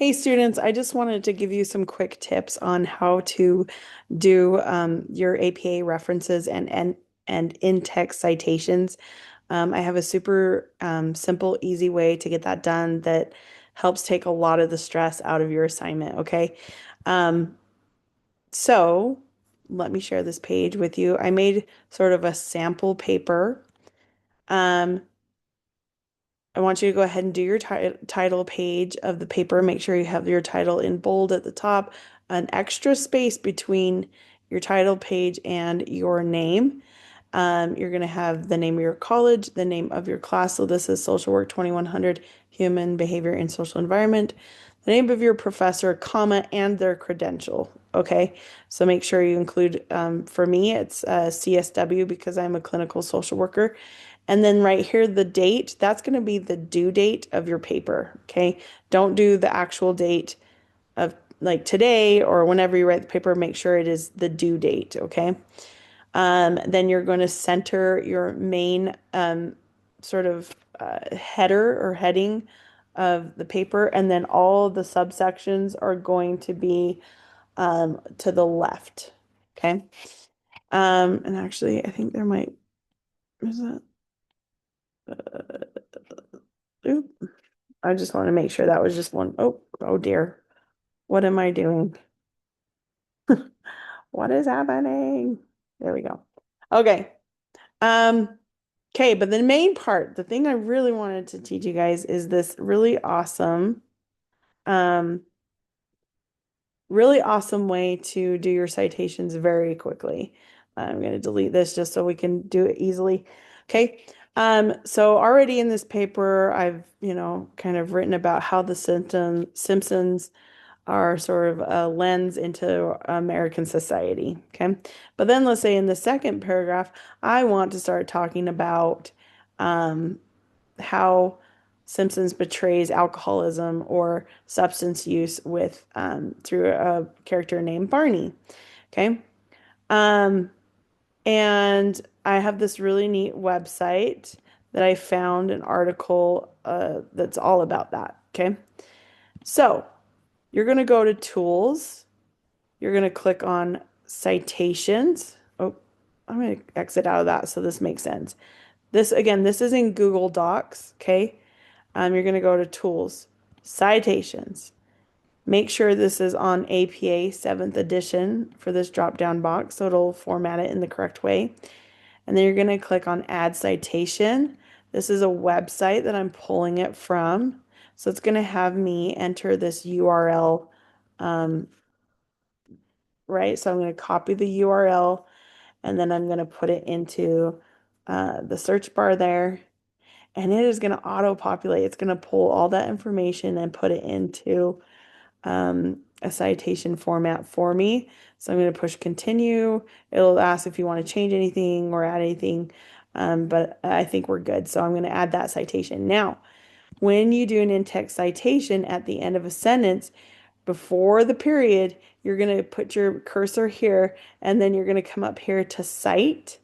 Hey students, I just wanted to give you some quick tips on how to do your APA references and in-text citations. I have a super simple, easy way to get that done that helps take a lot of the stress out of your assignment, okay? Um, so let me share this page with you. I made sort of a sample paper. Um, I want you to go ahead and do your title page of the paper. Make sure you have your title in bold at the top, an extra space between your title page and your name. You're going to have the name of your college, the name of your class. So this is Social Work 2100, Human Behavior and Social Environment, the name of your professor, comma, and their credential. Okay, so make sure you include, for me, it's CSW because I'm a clinical social worker. And then right here, the date, that's going to be the due date of your paper. Okay. Don't do the actual date of like today or whenever you write the paper, make sure it is the due date. Okay. Then you're going to center your main sort of header or heading of the paper. And then all the subsections are going to be to the left. Okay. And actually, I think there might, is that? Oop. I just want to make sure that was just one. Oh, oh dear. What am I doing? What is happening? There we go. Okay. Um, okay, but the main part, the thing I really wanted to teach you guys is this um, really awesome way to do your citations very quickly. I'm going to delete this just so we can do it easily. Okay. So already in this paper, I've, kind of written about how the Simpsons are sort of a lens into American society. Okay. But then let's say in the second paragraph, I want to start talking about um, how Simpsons betrays alcoholism or substance use with through a character named Barney. Okay. Um, and I have this really neat website that I found an article that's all about that. Okay. So you're going to go to tools. You're going to click on citations. Oh, I'm going to exit out of that so this makes sense. This again, this is in Google Docs. Okay. You're going to go to tools, citations. Make sure this is on APA 7th edition for this drop down box so it'll format it in the correct way. And then you're going to click on add citation. This is a website that I'm pulling it from. So it's going to have me enter this URL, um, right? So I'm going to copy the URL and then I'm going to put it into the search bar there. And it is going to auto populate. It's going to pull all that information and put it into a citation format for me. So I'm going to push continue. It'll ask if you want to change anything or add anything, but I think we're good. So I'm going to add that citation. Now, when you do an in-text citation at the end of a sentence, before the period, you're going to put your cursor here and then you're going to come up here to cite.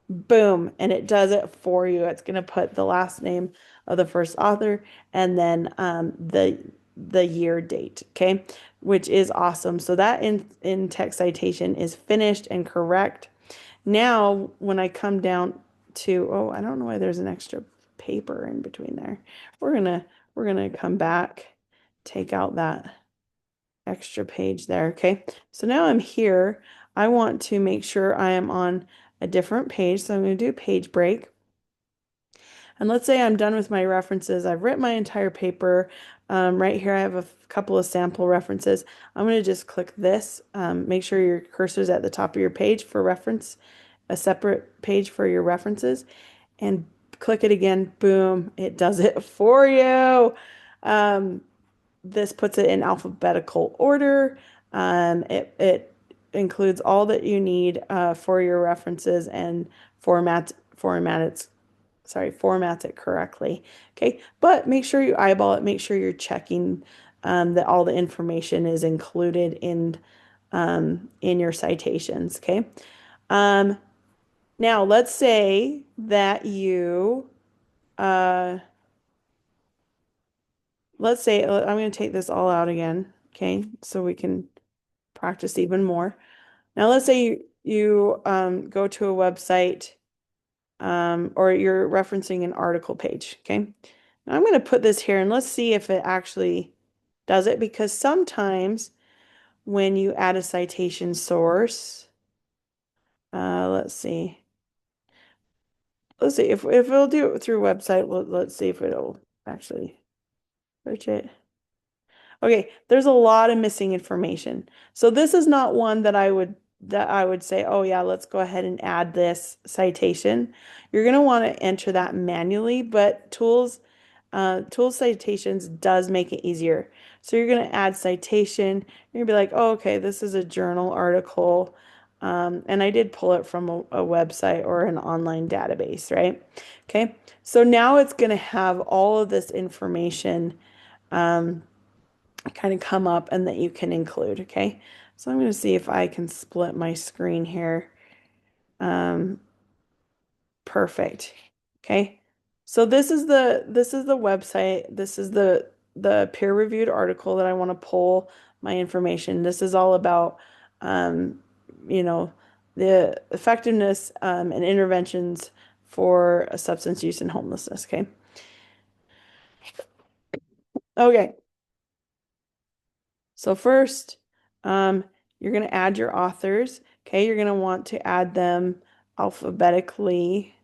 Boom, and it does it for you. It's going to put the last name of the first author and then the year date, okay? Which is awesome. So that in text citation is finished and correct. Now, when I come down to, oh, I don't know why there's an extra paper in between there. We're gonna come back, take out that extra page there, okay? So now I'm here. I want to make sure I am on a different page. So I'm going to do page break. And let's say I'm done with my references. I've written my entire paper. Right here, I have a couple of sample references. I'm going to just click this. Make sure your cursor is at the top of your page for reference, a separate page for your references, and click it again. Boom, it does it for you. Um, this puts it in alphabetical order. It includes all that you need for your references and formats it correctly. Okay, but make sure you eyeball it. Make sure you're checking that all the information is included in your citations. Okay. Um, Now let's say that you uh, let's say I'm going to take this all out again, okay, so we can practice even more. Now, let's say you go to a website or you're referencing an article page, okay? Now, I'm going to put this here and let's see if it actually does it because sometimes when you add a citation source, let's see. Let's see if it'll do it through website. Let's see if it'll actually search it. Okay, there's a lot of missing information. So this is not one that I would say, oh yeah, let's go ahead and add this citation. You're going to want to enter that manually, but Tools Citations does make it easier. So you're going to add citation. You're going to be like, oh, okay, this is a journal article. And I did pull it from a website or an online database, right? Okay, so now it's going to have all of this information kind of come up and that you can include, okay? So I'm going to see if I can split my screen here. Um, Perfect. Okay. So this is the website. This is the peer-reviewed article that I want to pull my information. This is all about um, you know, the effectiveness and interventions for substance use and homelessness. Okay. Okay. So first, you're going to add your authors. Okay, you're going to want to add them alphabetically,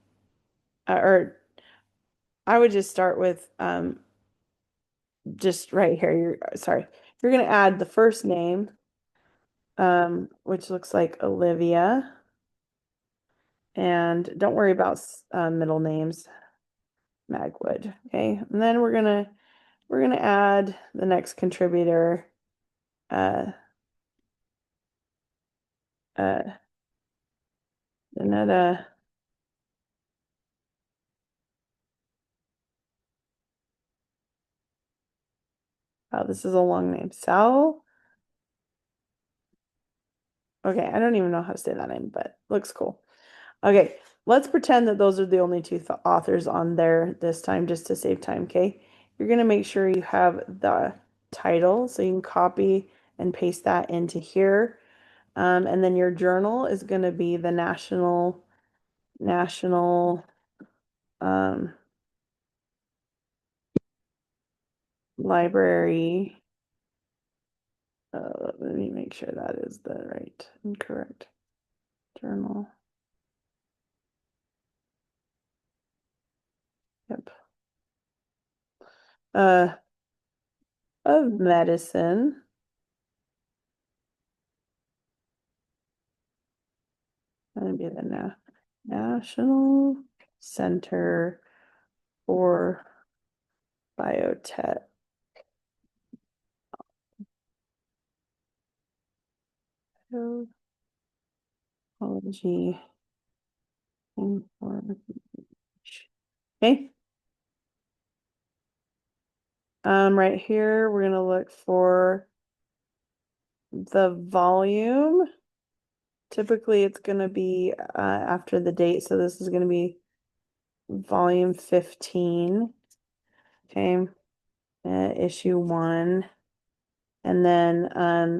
or I would just start with just right here. Sorry. You're going to add the first name, which looks like Olivia, and don't worry about middle names, Magwood. Okay, and then we're gonna add the next contributor, uh, uh, Danetta. Oh, this is a long name. Sal. Okay, I don't even know how to say that name, but looks cool. Okay, let's pretend that those are the only two th authors on there this time just to save time, okay? You're going to make sure you have the title so you can copy and paste that into here. And then your journal is going to be the National um, Library. Let me make sure that is the right and correct journal. Yep. Uh, of Medicine. Going to be the National Center for Biotechnology Information. Okay. Right here, we're going to look for the volume. Typically, it's going to be after the date. So this is going to be volume 15. Okay. Issue 1. And then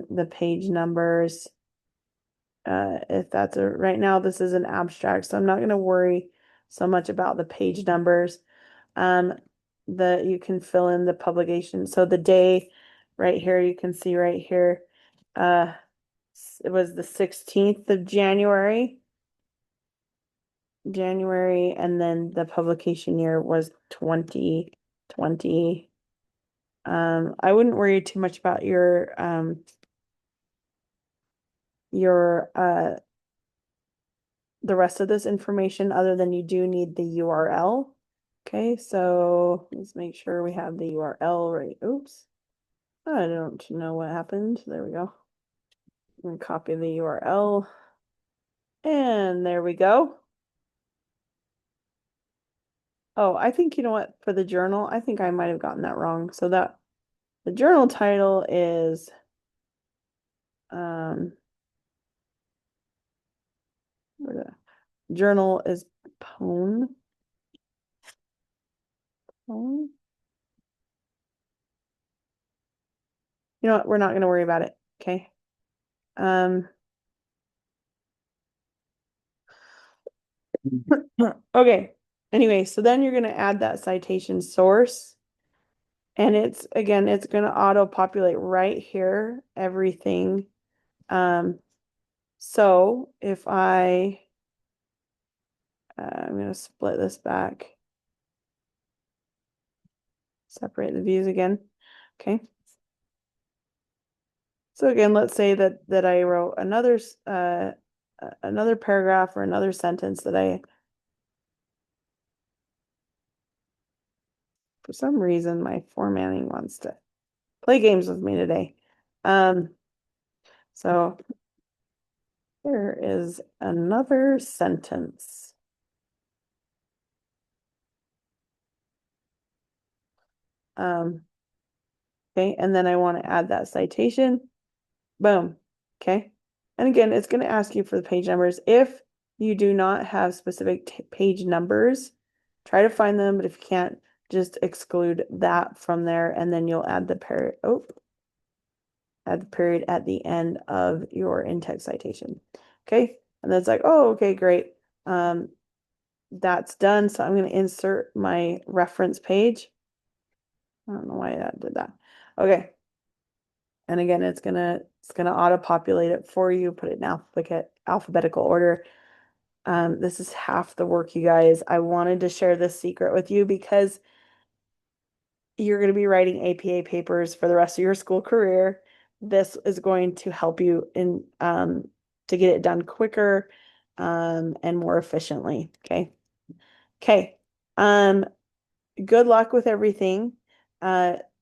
the page numbers. If that's right now, this is an abstract, so I'm not going to worry so much about the page numbers. Um, you can fill in the publication. So the day right here, you can see right here, uh, it was the 16th of January, and then the publication year was 2020. I wouldn't worry too much about your the rest of this information other than you do need the URL. Okay, so let's make sure we have the URL right. Oops. I don't know what happened. There we go. I'm gonna copy the URL. And there we go. Oh, I think you know what, for the journal, I think I might have gotten that wrong. So that the journal title is where the journal is Pone. Pone. You know what? We're not going to worry about it. Okay. Um, okay. Anyway, so then you're going to add that citation source. And it's, again, it's going to auto-populate right here, everything. So if I'm going to split this back, separate the views again. Okay. So again, let's say that I wrote another paragraph or another sentence that for some reason my formatting wants to play games with me today. So here is another sentence. Okay, and then I want to add that citation. Boom. Okay. And again, it's going to ask you for the page numbers. If you do not have specific page numbers, try to find them, but if you can't, just exclude that from there, and then you'll add the period. Oh, add the period at the end of your in-text citation. Okay. And then it's like, oh, okay, great. That's done. So I'm going to insert my reference page. I don't know why that did that. Okay. And again, it's gonna auto-populate it for you, put it in alphabetical order. This is half the work, you guys. I wanted to share this secret with you because you're going to be writing APA papers for the rest of your school career. This is going to help you in to get it done quicker and more efficiently. Okay. Okay. Good luck with everything.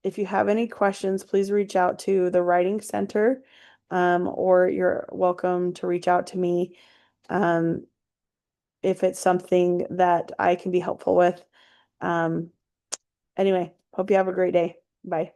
If you have any questions, please reach out to the Writing Center, or you're welcome to reach out to me um, if it's something that I can be helpful with. Um, anyway, hope you have a great day. Bye.